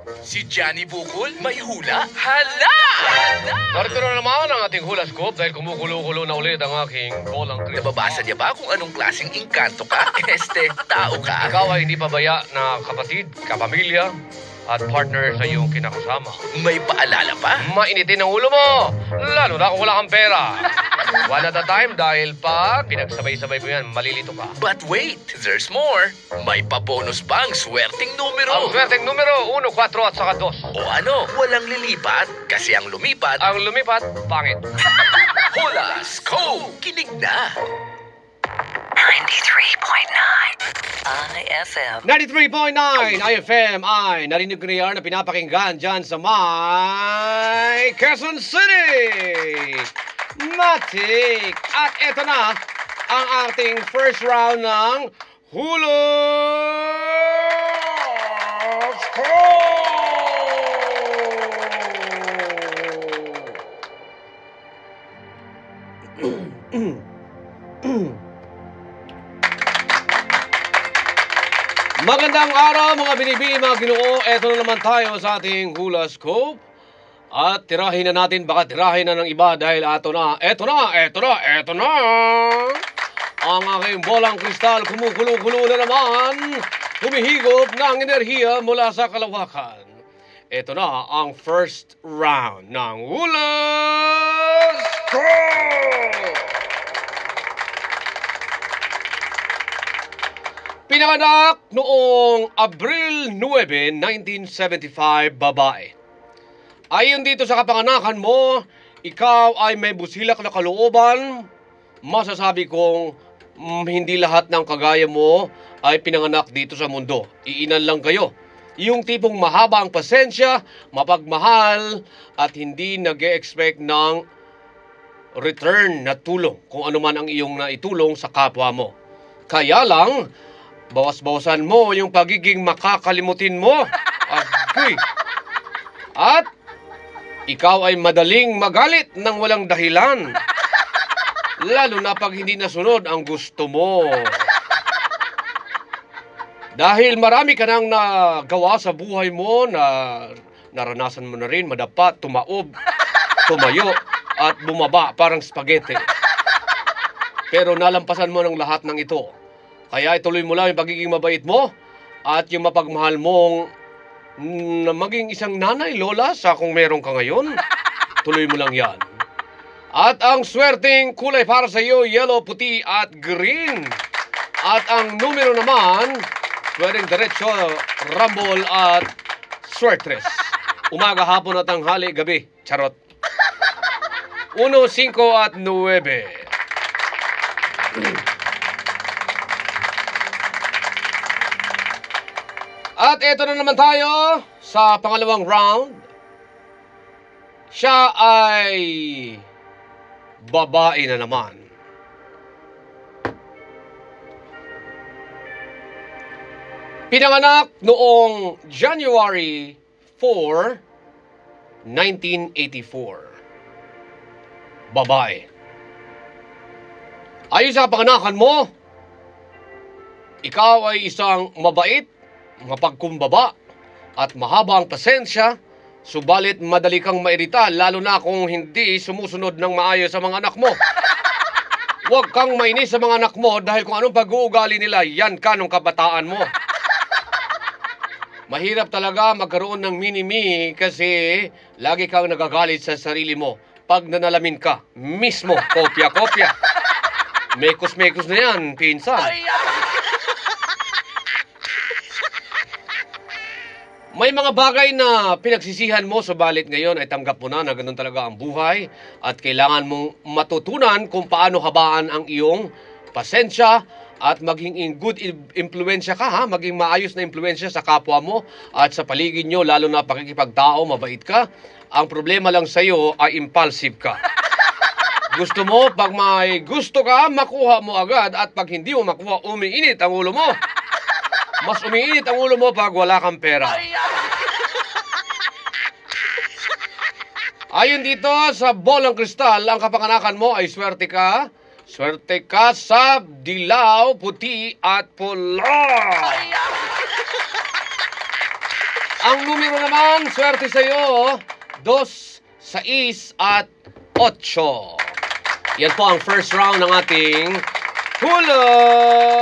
Si Johnny Bukol may hula? Hala! Narito na naman ang ating hula scoop dahil kumukulo-kulo na ulit ang aking bolang kristal. Nababasa niya ba kung anong klaseng engkanto ka? Tao ka? Ikaw ay hindi pabaya na kapatid, kapamilya, at partner sa iyong kinakasama. May paalala pa? Mainitin ang ulo mo, lalo na kung wala kang pera. One at a time dahil pag pinagsabay-sabay mo yan, malilito ka. But wait, there's more. May pa-bonus pa ang swerteng numero. Ang swerteng numero, 1, 4 at saka 2. O ano, walang lilipat kasi ang lumipat. Ang lumipat, pangit. Hula Scoop! Kinig na! 93.9 IFM. 93.9 IFM ay narinig ko na pinapakinggan dyan sa may Quezon City. Matik! At eto na ang ating first round ng Hula Scoop! Magandang araw mga binibi, mga ginoo. Eto na naman tayo sa ating Hula Scoop. At tirahin na natin, baka tirahin na ng iba dahil eto na. Ang aking bolang kristal kumukulo-kulo na naman. Humihigop ng enerhiya mula sa kalawakan. Eto na ang first round ng Hula Scoop! Pinanganak noong Abril 9, 1975, babae. Ayon dito sa kapanganakan mo, ikaw ay may busilak na kalooban. Masasabi kong hindi lahat ng kagaya mo ay pinanganak dito sa mundo. Iinan lang kayo. Yung tipong mahaba ang pasensya, mapagmahal, at hindi nag-e-expect ng return na tulong kung ano man ang iyong naitulong sa kapwa mo. Kaya lang, bawas-bawasan mo yung pagiging makakalimutin mo. Agoy. At ikaw ay madaling magalit ng walang dahilan. Lalo na pag hindi nasunod ang gusto mo. Dahil marami ka nang nagawa sa buhay mo na naranasan mo na rin madapa, tumaob, tumayo, at bumaba parang spaghetti. Pero nalampasan mo ng lahat ng ito. Kaya ituloy mo lang yung pagiging mabait mo at yung mapagmahal mong maging isang nanay, lola, sa kung meron ka ngayon. Tuloy mo lang yan. At ang swerteng kulay para sa iyo, yellow, puti at green. At ang numero naman, pwedeng diretso, rumble at swertres. Umaga, hapon at tanghali, gabi. Charot. 1, 5 at 9. At eto na naman tayo sa pangalawang round. Siya ay babae na naman. Pinanganak noong January 4, 1984. Babae. Ayon sa panganakan mo, ikaw ay isang mabait, mapagkumbaba, at mahaba ang pasensya, subalit madali kang mairita, lalo na kung hindi sumusunod ng maayos sa mga anak mo. Huwag kang mainis sa mga anak mo dahil kung anong pag-uugali nila, yan ka nung kabataan mo. Mahirap talaga magkaroon ng mini-me kasi lagi kang nagagalit sa sarili mo. Pag nanalamin ka, mismo, kopya-kopya. Mekos-mekos na yan, pinsan. May mga bagay na pinagsisihan mo, subalit ngayon ay tanggap mo na ganun talaga ang buhay at kailangan mong matutunan kung paano habaan ang iyong pasensya at maging good impluensya ka, ha? Maging maayos na impluensya sa kapwa mo at sa paligid nyo, lalo na pakikipagtao, mabait ka. Ang problema lang sa'yo ay impulsive ka. Gusto mo, pag may gusto ka, makuha mo agad, at pag hindi mo makuha, umiinit ang ulo mo. Mas umiinit ang ulo mo pag wala kang pera. Ayon dito sa bolang kristal, ang kapanganakan mo ay swerte ka. Swerte ka sa dilaw, puti at pula. Ang numero naman, swerte sa iyo, 2, 6, at 8. Yan po ang first round ng ating Hulog